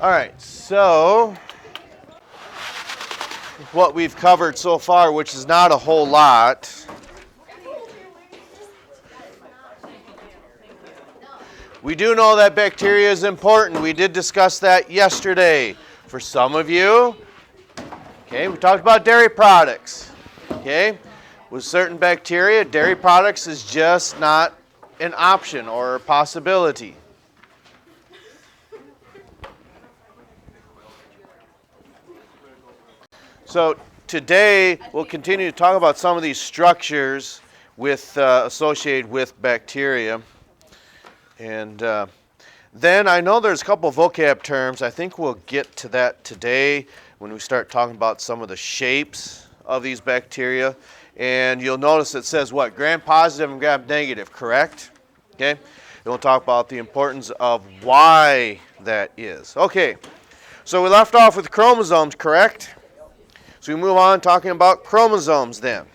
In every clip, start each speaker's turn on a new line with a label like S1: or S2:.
S1: All right, so what we've covered so far, which is not a whole lot, we do know that bacteria is important. We did discuss that yesterday. For some of you, okay, we talked about dairy products. Okay, with certain bacteria, dairy products is just not an option or a possibility. So today we'll continue to talk about some of these structures associated with bacteria. And then I know there's a couple of vocab terms. I think we'll get to that today when we start talking about some of the shapes of these bacteria. And you'll notice it says what? Gram-positive and gram-negative, correct? Okay. And we'll talk about the importance of why that is. Okay. So we left off with chromosomes, correct? So we move on talking about chromosomes then.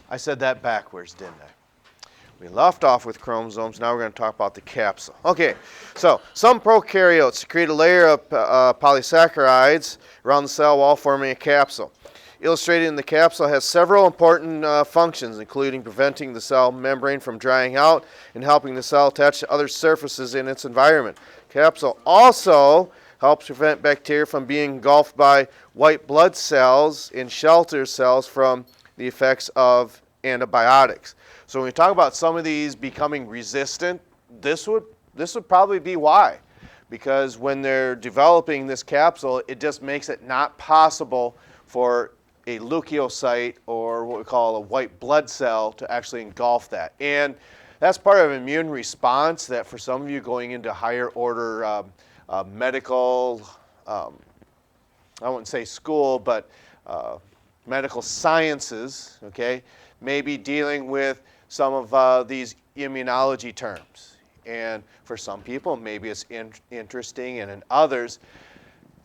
S1: I said that backwards, didn't I? We left off with chromosomes. Now we're going to talk about the capsule. Okay, so some prokaryotes secrete a layer of polysaccharides around the cell wall, forming a capsule. Illustrated in the capsule has several important functions, including preventing the cell membrane from drying out and helping the cell attach to other surfaces in its environment. Capsule also helps prevent bacteria from being engulfed by white blood cells and shelters cells from the effects of antibiotics. So when we talk about some of these becoming resistant, this would probably be why. Because when they're developing this capsule, it just makes it not possible for a leukocyte or what we call a white blood cell to actually engulf that. And that's part of an immune response that for some of you going into higher order medical, I wouldn't say school, but medical sciences, okay, maybe dealing with some of these immunology terms. And for some people, maybe it's interesting, and in others,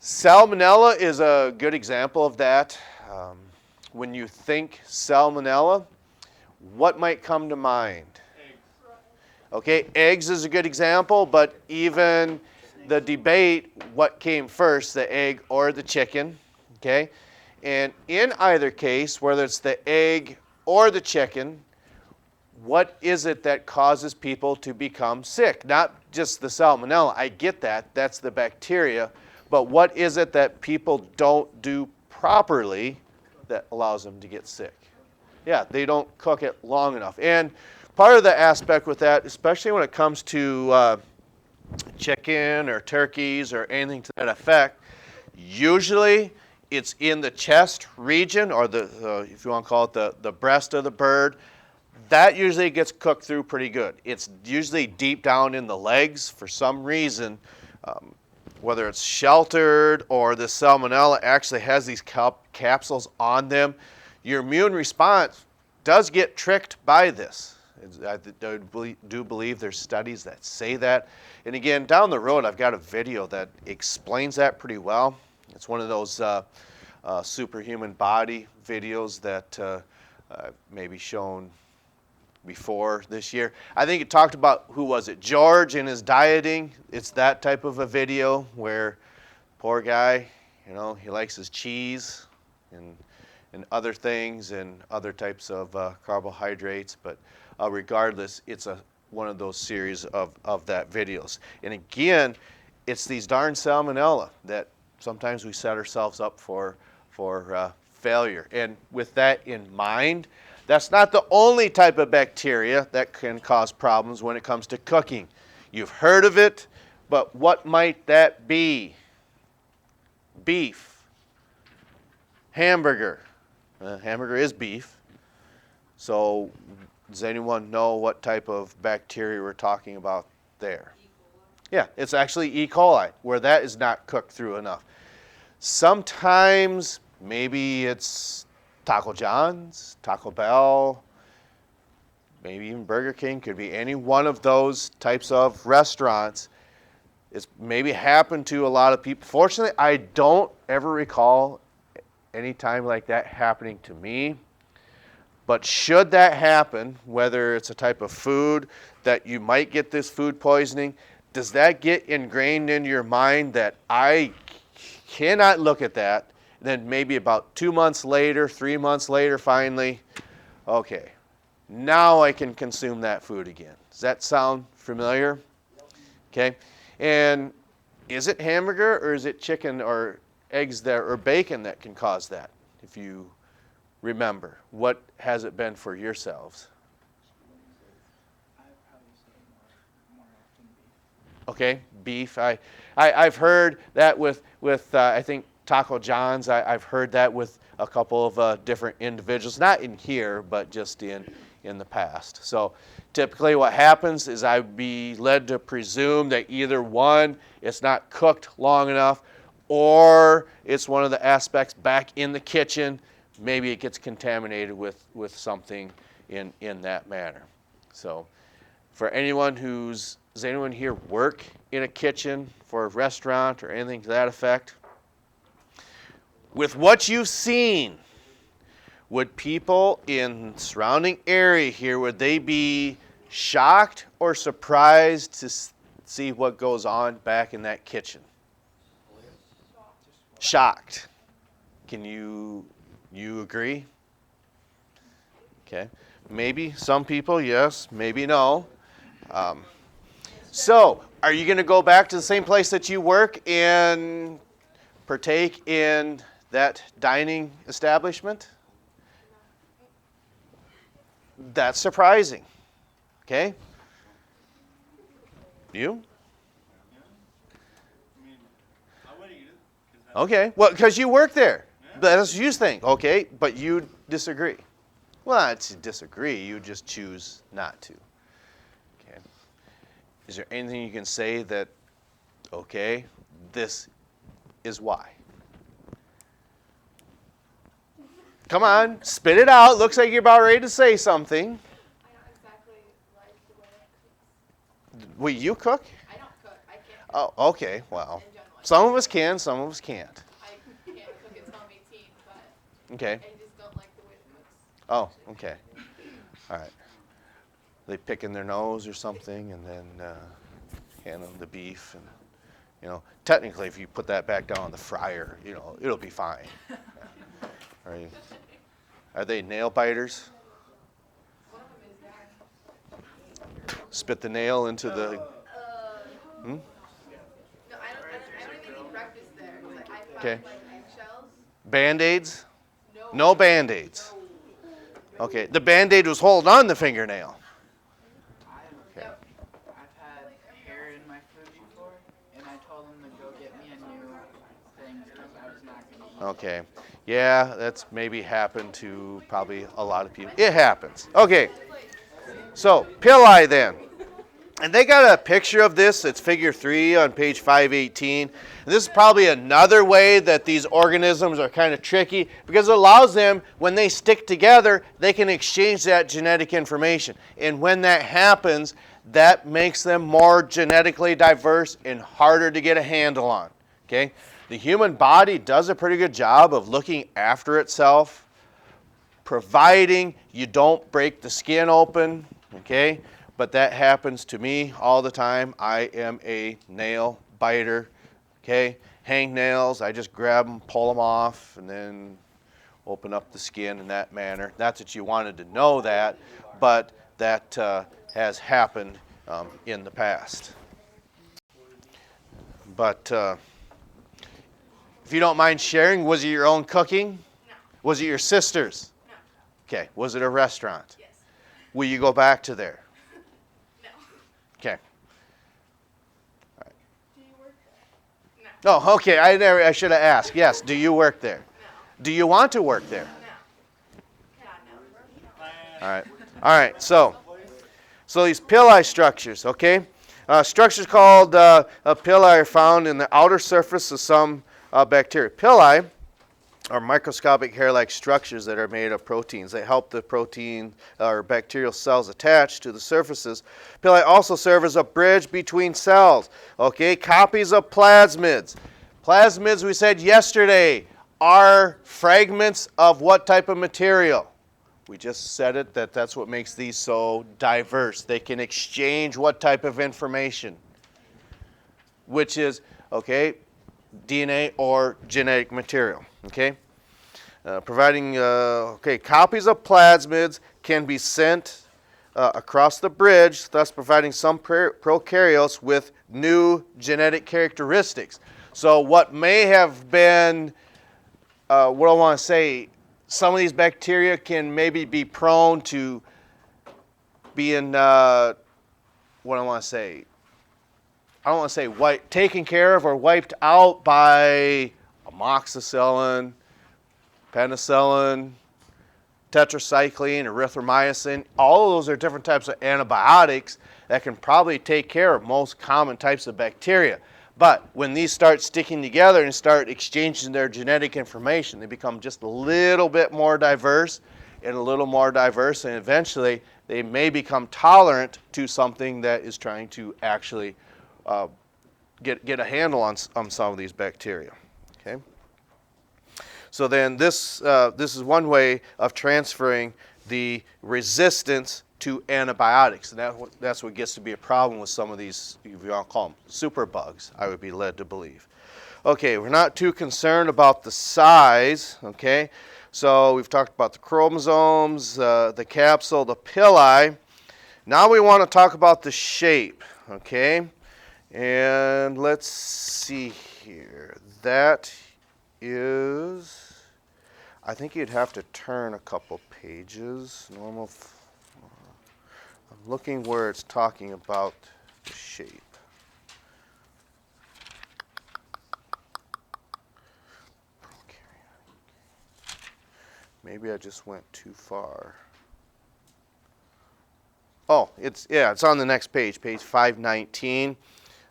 S1: salmonella is a good example of that. When you think salmonella, what might come to mind? Eggs. Okay, eggs is a good example, but even the debate, what came first, the egg or the chicken, okay? And in either case, whether it's the egg or the chicken, what is it that causes people to become sick? Not just the salmonella, I get that, that's the bacteria, but what is it that people don't do properly that allows them to get sick? Yeah, they don't cook it long enough. And part of the aspect with that, especially when it comes to chicken or turkeys or anything to that effect, usually it's in the chest region, or the if you want to call it the breast of the bird. That usually gets cooked through pretty good. It's usually deep down in the legs for some reason, whether it's sheltered or the salmonella actually has these capsules on them. Your immune response does get tricked by this. I do believe there's studies that say that. And again, down the road, I've got a video that explains that pretty well. It's one of those superhuman body videos that maybe shown before this year. I think it talked about, who was it, George and his dieting. It's that type of a video where poor guy, you know, he likes his cheese and other things and other types of carbohydrates, but regardless, it's one of those series of that videos. And again, it's these darn salmonella that sometimes we set ourselves up for failure. And with that in mind, that's not the only type of bacteria that can cause problems when it comes to cooking. You've heard of it, but what might that be? Beef, hamburger. Hamburger is beef. So does anyone know what type of bacteria we're talking about there? Yeah, it's actually E. coli, where that is not cooked through enough. Sometimes maybe it's Taco John's, Taco Bell, maybe even Burger King, could be any one of those types of restaurants. It's maybe happened to a lot of people. Fortunately, I don't ever recall any time like that happening to me. But should that happen, whether it's a type of food that you might get this food poisoning, does that get ingrained in your mind that I cannot look at that? Then maybe about 2 months later, 3 months later, finally, okay, now I can consume that food again. Does that sound familiar? Okay, and is it hamburger or is it chicken or eggs there or bacon that can cause that? If you remember, what has it been for yourselves? Okay, beef. I've heard that with I think Taco John's. I've heard that with a couple of different individuals, not in here, but just in the past. So typically what happens is I'd be led to presume that either one, it's not cooked long enough, or it's one of the aspects back in the kitchen. Maybe it gets contaminated with something in that manner. So for anyone does anyone here work in a kitchen for a restaurant or anything to that effect? With what you've seen, would people in the surrounding area here, would they be shocked or surprised to see what goes on back in that kitchen? Shocked. Can you agree? Okay. Maybe some people, yes, maybe no. So, are you going to go back to the same place that you work and partake in that dining establishment? That's surprising. Okay? You? Okay, well, because you work there. That's what you think. Okay, but you disagree. Well, it's disagree. You just choose not to. Okay. Is there anything you can say that, okay, this is why? Come on, spit it out. Looks like you're about ready to say something.
S2: I don't exactly like the way it cooks.
S1: Will you cook?
S2: I don't cook. I can't
S1: Oh, okay, well.
S2: in general.
S1: Some of us can, some of us can't.
S2: I can't cook until I'm 18, but
S1: Okay.
S2: I just don't like the way it cooks.
S1: Oh, okay. All right. They picking their nose or something and then hand them the beef. And, technically if you put that back down in the fryer, it'll be fine. Right. Are they nail biters?
S2: One of them is bad.
S1: Spit the nail into the...
S2: No, I don't even eat breakfast there. I find
S1: Okay.
S2: like eggshells.
S1: Band-Aids?
S2: No.
S1: No Band-Aids. Okay. The Band-Aid was holding on the fingernail. Okay.
S3: I've had hair in my food before, and I told them to go get me a new thing because I was not going to eat.
S1: Okay. Yeah, that's maybe happened to probably a lot of people. It happens. Okay. So, pili then. And they got a picture of this. It's figure 3 on page 518. And this is probably another way that these organisms are kind of tricky because it allows them, when they stick together, they can exchange that genetic information. And when that happens, that makes them more genetically diverse and harder to get a handle on. Okay? The human body does a pretty good job of looking after itself, providing you don't break the skin open, okay? But that happens to me all the time. I am a nail biter, okay? Hang nails, I just grab them, pull them off, and then open up the skin in that manner. Not that you wanted to know that, but that has happened in the past. But if you don't mind sharing, was it your own cooking?
S2: No.
S1: Was it your sister's?
S2: No.
S1: Okay. Was it a restaurant?
S2: Yes.
S1: Will you go back to there?
S2: No.
S1: Okay.
S2: Do you work there? No.
S1: Oh, okay. I should have asked. Yes. Do you work there?
S2: No.
S1: Do you want to work there?
S2: No. God, no.
S1: All right. All right. So these pili structures, okay? Structures called pili are found in the outer surface of some bacteria. Pili are microscopic hair-like structures that are made of proteins. They help the protein or bacterial cells attach to the surfaces. Pili also serve as a bridge between cells. Okay, copies of plasmids. Plasmids, we said yesterday, are fragments of what type of material? We just said it, that's what makes these so diverse. They can exchange what type of information? which is, okay, DNA or genetic material, okay? Providing, copies of plasmids can be sent across the bridge, thus providing some prokaryotes with new genetic characteristics. So what may have been, what I want to say, some of these bacteria can maybe be prone to being, what I want to say, I don't want to say taken care of or wiped out by amoxicillin, penicillin, tetracycline, erythromycin. All of those are different types of antibiotics that can probably take care of most common types of bacteria. But when these start sticking together and start exchanging their genetic information, they become just a little bit more diverse and eventually they may become tolerant to something that is trying to actually get a handle on some of these bacteria. Okay. So then this is one way of transferring the resistance to antibiotics, and that's what gets to be a problem with some of these, if you want to call them superbugs, I would be led to believe. Okay, we're not too concerned about the size, okay? So we've talked about the chromosomes, the capsule, the pili. Now we want to talk about the shape, okay? And let's see here. That is, I think you'd have to turn a couple pages. I'm looking where it's talking about the shape. Maybe I just went too far. Oh, it's on the next page, page 519.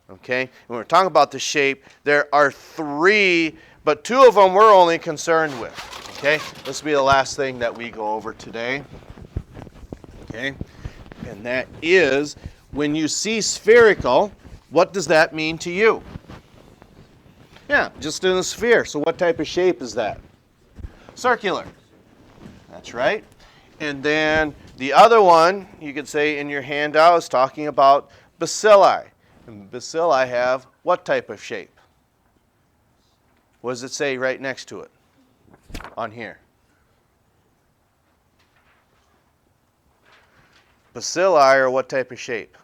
S1: Okay, when we're talking about the shape, there are three, but two of them we're only concerned with. Okay, this will be the last thing that we go over today. Okay, and that is when you see spherical, what does that mean to you? Yeah, just in a sphere. So what type of shape is that? Circular. That's right. And then the other one, you could say in your handout, is talking about bacilli. And bacilli have what type of shape? What does it say right next to it on here? Bacilli are what type of shape?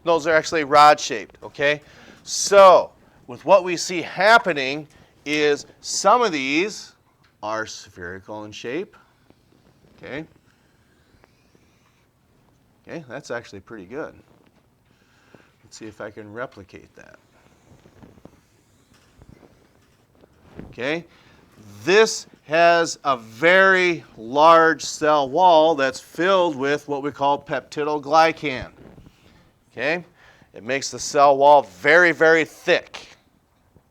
S1: Those are actually rod-shaped, okay? So, with what we see happening is some of these are spherical in shape, okay? Okay, that's actually pretty good. Let's see if I can replicate that. Okay, this has a very large cell wall that's filled with what we call peptidoglycan. Okay, it makes the cell wall very, very thick.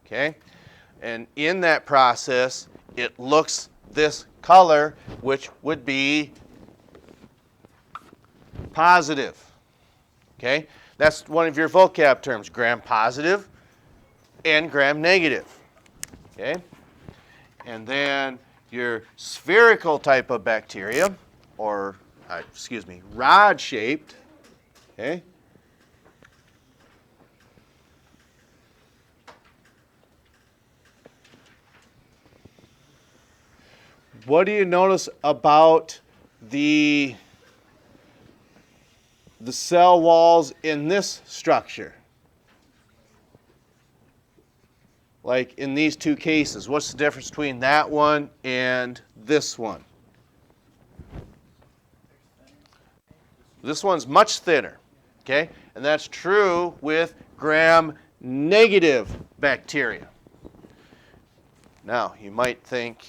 S1: Okay, and in that process, it looks this color, which would be positive. Okay, that's one of your vocab terms, gram-positive and gram-negative. Okay, and then your spherical type of bacteria, or rod-shaped. Okay. What do you notice about the cell walls in this structure? Like in these two cases, what's the difference between that one and this one? This one's much thinner, okay? And that's true with gram-negative bacteria. Now, you might think,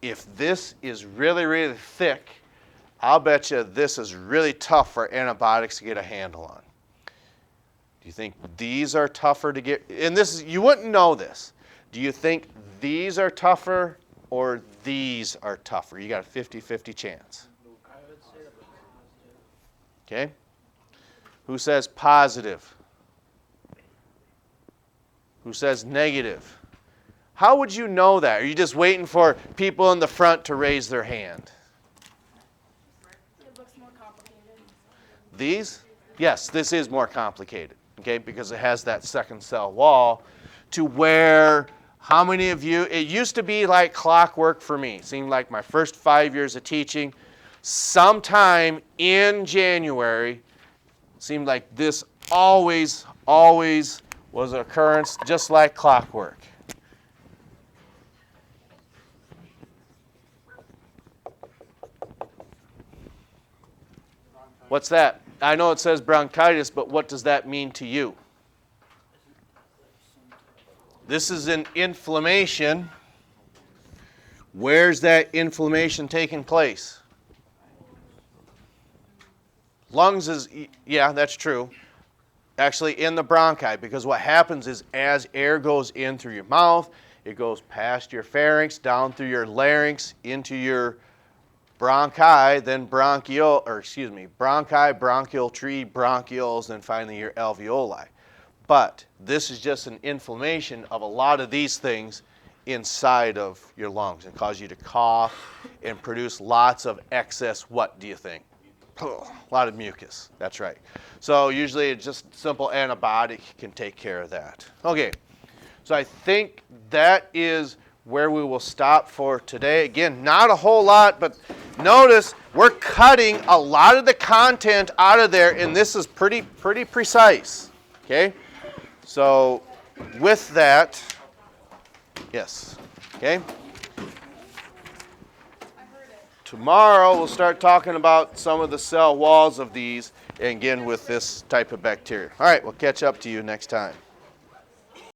S1: if this is really, really thick, I'll bet you this is really tough for antibiotics to get a handle on. Do you think these are tougher to get? And this is, you wouldn't know this. Do you think these are tougher or these are tougher? You got a 50-50 chance.
S3: I would say the positive.
S1: Okay. Who says positive? Who says negative? How would you know that? Are you just waiting for people in the front to raise their hand?
S2: It looks more complicated.
S1: These? Yes, this is more complicated, okay, because it has that second cell wall to where, how many of you, it used to be like clockwork for me. It seemed like my first 5 years of teaching, sometime in January, it seemed like this always was an occurrence just like clockwork. What's that? I know it says bronchitis, but what does that mean to you? This is an inflammation. Where's that inflammation taking place? Lungs is, yeah, that's true. Actually in the bronchi, because what happens is as air goes in through your mouth, it goes past your pharynx, down through your larynx, into your bronchi, then bronchi, bronchial tree, bronchioles, and finally your alveoli. But this is just an inflammation of a lot of these things inside of your lungs and cause you to cough and produce lots of excess, what do you think? A lot of mucus, that's right. So usually it's just simple antibiotic can take care of that. Okay, so I think that is where we will stop for today. Again, not a whole lot, but notice we're cutting a lot of the content out of there, and this is pretty precise, okay? So with that, yes, okay? Tomorrow we'll start talking about some of the cell walls of these, and again with this type of bacteria. All right, we'll catch up to you next time.